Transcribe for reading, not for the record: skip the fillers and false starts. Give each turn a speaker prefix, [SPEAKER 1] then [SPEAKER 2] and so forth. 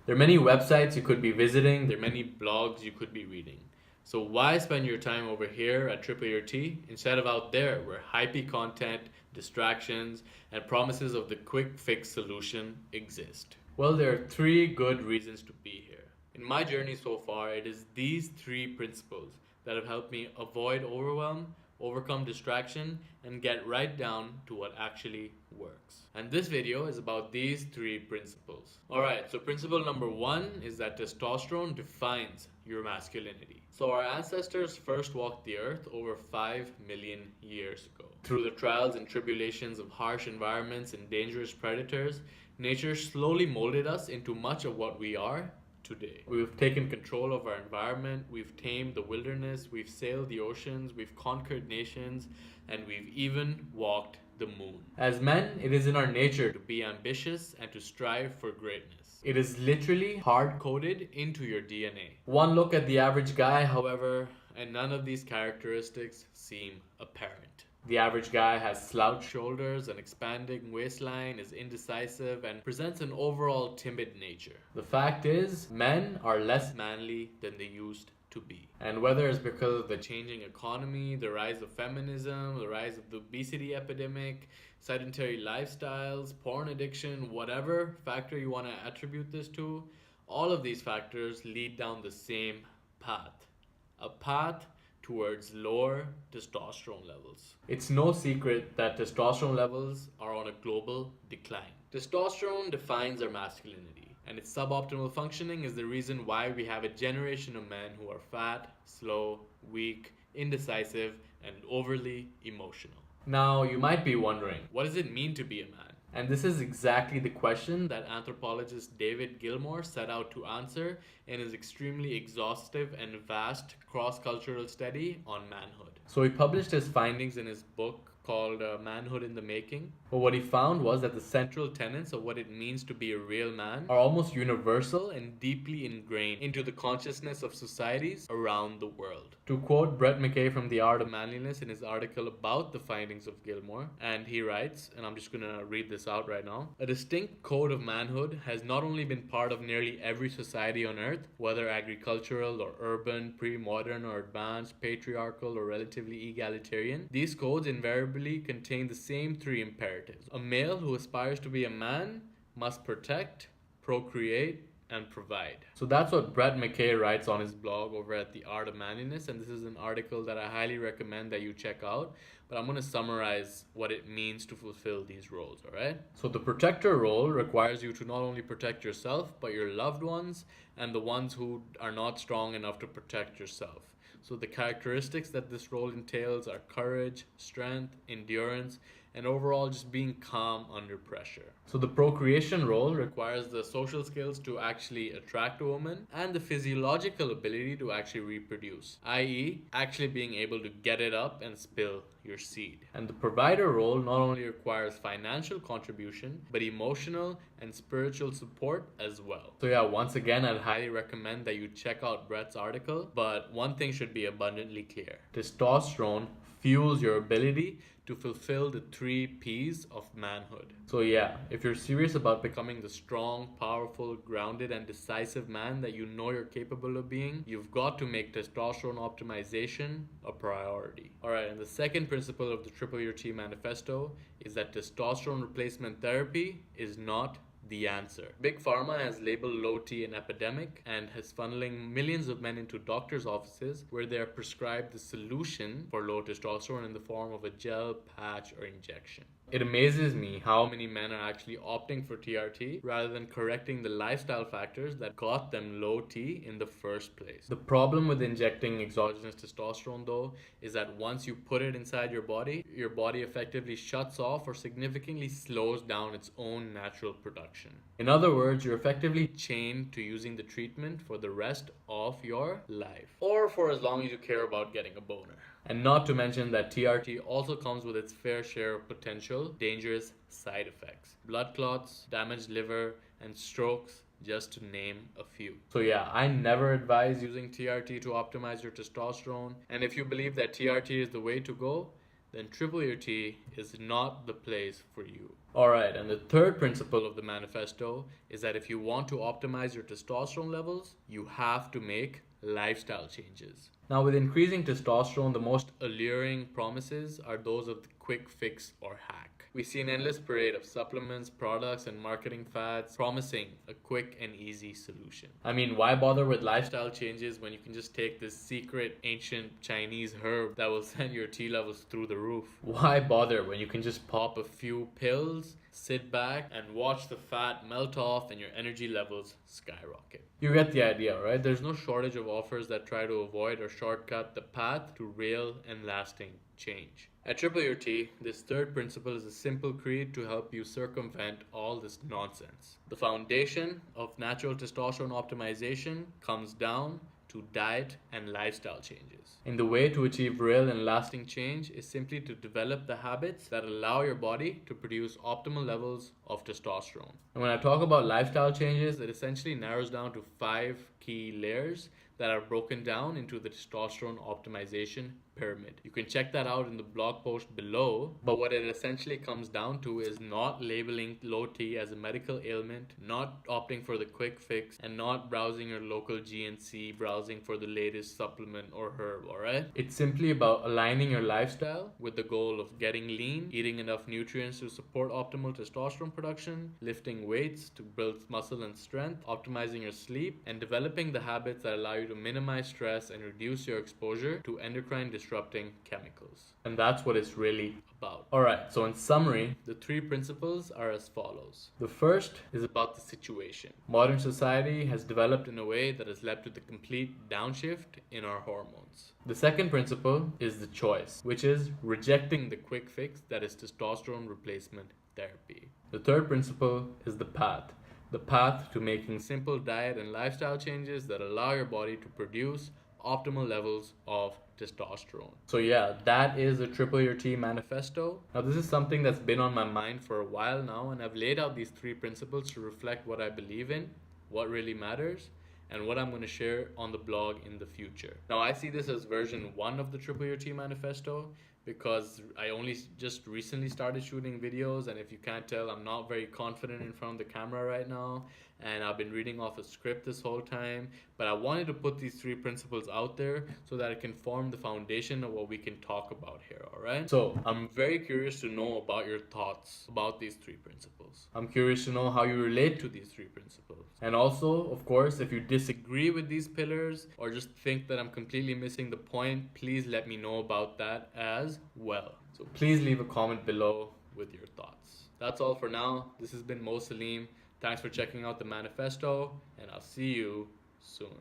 [SPEAKER 1] There are many websites you could be visiting, there are many blogs you could be reading. So why spend your time over here at TripleYourT instead of out there where hypey content, distractions, and promises of the quick fix solution exist? Well, there are three good reasons to be here. In my journey so far, it is these three principles that have helped me avoid overwhelm, overcome distraction, and get right down to what actually works. And this video is about these three principles. Alright, so principle number one is that testosterone defines your masculinity. So our ancestors first walked the earth over 5 million years ago. Through the trials and tribulations of harsh environments and dangerous predators, nature slowly molded us into much of what we are today. We've taken control of our environment, we've tamed the wilderness, we've sailed the oceans, we've conquered nations, and we've even walked the moon. As men, it is in our nature to be ambitious and to strive for greatness. It is literally hard-coded into your DNA. One look at the average guy, however, and none of these characteristics seem apparent. The average guy has slouched shoulders, an expanding waistline, is indecisive, and presents an overall timid nature. The fact is, men are less manly than they used to be. And whether it's because of the changing economy, the rise of feminism, the rise of the obesity epidemic, sedentary lifestyles, porn addiction, whatever factor you want to attribute this to, all of these factors lead down the same path. A path towards lower testosterone levels. It's no secret that testosterone levels are on a global decline. Testosterone defines our masculinity, and its suboptimal functioning is the reason why we have a generation of men who are fat, slow, weak, indecisive, and overly emotional. Now, you might be wondering, what does it mean to be a man? And this is exactly the question that anthropologist David Gilmour set out to answer in his extremely exhaustive and vast cross-cultural study on manhood. So he published his findings in his book called Manhood in the Making. But what he found was that the central tenets of what it means to be a real man are almost universal and deeply ingrained into the consciousness of societies around the world. To quote Brett McKay from The Art of Manliness in his article about the findings of Gilmour, and he writes, and I'm just going to read this out right now, a distinct code of manhood has not only been part of nearly every society on earth, whether agricultural or urban, pre-modern or advanced, patriarchal or relatively egalitarian, these codes invariably contain the same three imperatives. A male who aspires to be a man must protect, procreate, and provide. So that's what Brett McKay writes on his blog over at The Art of Manliness, and this is an article that I highly recommend that you check out. But I'm going to summarize what it means to fulfill these roles, alright? So the protector role requires you to not only protect yourself, but your loved ones and the ones who are not strong enough to protect yourself. So the characteristics that this role entails are courage, strength, endurance, and overall just being calm under pressure. So the procreation role requires the social skills to actually attract a woman and the physiological ability to actually reproduce, i.e. actually being able to get it up and spill your seed. And the provider role not only requires financial contribution, but emotional and spiritual support as well. So yeah, once again, I'd highly recommend that you check out Brett's article, but one thing should be abundantly clear. Testosterone fuels your ability to fulfill the 3 P's of manhood. So yeah, if you're serious about becoming the strong, powerful, grounded, and decisive man that you know you're capable of being, you've got to make testosterone optimization a priority. Alright, and the second principle of the TripleYourT Manifesto is that testosterone replacement therapy is not the answer. Big Pharma has labeled low T an epidemic and has funneling millions of men into doctors' offices where they are prescribed the solution for low testosterone in the form of a gel, patch, or injection. It amazes me how many men are actually opting for TRT rather than correcting the lifestyle factors that got them low T in the first place. The problem with injecting exogenous testosterone though is that once you put it inside your body effectively shuts off or significantly slows down its own natural production. In other words, you're effectively chained to using the treatment for the rest of your life, or for as long as you care about getting a boner. And not to mention that TRT also comes with its fair share of potential dangerous side effects. Blood clots, damaged liver, and strokes, just to name a few. So yeah, I never advise using TRT to optimize your testosterone. And if you believe that TRT is the way to go, then TripleYourT is not the place for you. Alright, and the third principle of the manifesto is that if you want to optimize your testosterone levels, you have to make lifestyle changes. Now, with increasing testosterone, the most alluring promises are those of the quick fix or hack. We see an endless parade of supplements, products, and marketing fads promising a quick and easy solution. I mean, why bother with lifestyle changes when you can just take this secret ancient Chinese herb that will send your T levels through the roof? Why bother when you can just pop a few pills, sit back, and watch the fat melt off and your energy levels skyrocket? You get the idea, right? There's no shortage of offers that try to avoid or shortcut the path to real and lasting change. At TripleYourT, this third principle is a simple creed to help you circumvent all this nonsense. The foundation of natural testosterone optimization comes down to diet and lifestyle changes. And the way to achieve real and lasting change is simply to develop the habits that allow your body to produce optimal levels of testosterone. And when I talk about lifestyle changes, it essentially narrows down to 5 key layers that are broken down into the testosterone optimization pyramid. You can check that out in the blog post below, but what it essentially comes down to is not labeling low T as a medical ailment, not opting for the quick fix, and not browsing your local GNC, browsing for the latest supplement or herb, alright? It's simply about aligning your lifestyle with the goal of getting lean, eating enough nutrients to support optimal testosterone production, lifting weights to build muscle and strength, optimizing your sleep, and developing the habits that allow you to minimize stress and reduce your exposure to endocrine disrupting chemicals. And that's what it's really about. Alright, so in summary, the 3 principles are as follows. The first is about the situation. Modern society has developed in a way that has led to the complete downshift in our hormones. The second principle is the choice, which is rejecting the quick fix that is testosterone replacement therapy. The third principle is the path. The path to making simple diet and lifestyle changes that allow your body to produce optimal levels of testosterone. So yeah, that is the TripleYourT manifesto. Now this is something that's been on my mind for a while now, and I've laid out these 3 principles to reflect what I believe in, what really matters, and what I'm going to share on the blog in the future. Now I see this as version 1 of the TripleYourT manifesto because I only just recently started shooting videos, and if you can't tell, I'm not very confident in front of the camera right now, and I've been reading off a script this whole time, but I wanted to put these 3 principles out there so that it can form the foundation of what we can talk about here, alright? So I'm very curious to know about your thoughts about these 3 principles. I'm curious to know how you relate to these 3 principles. And also, of course, if you disagree with these pillars or just think that I'm completely missing the point, please let me know about that as well. So please leave a comment below with your thoughts. That's all for now. This has been Saleem. Thanks for checking out the manifesto, and I'll see you soon.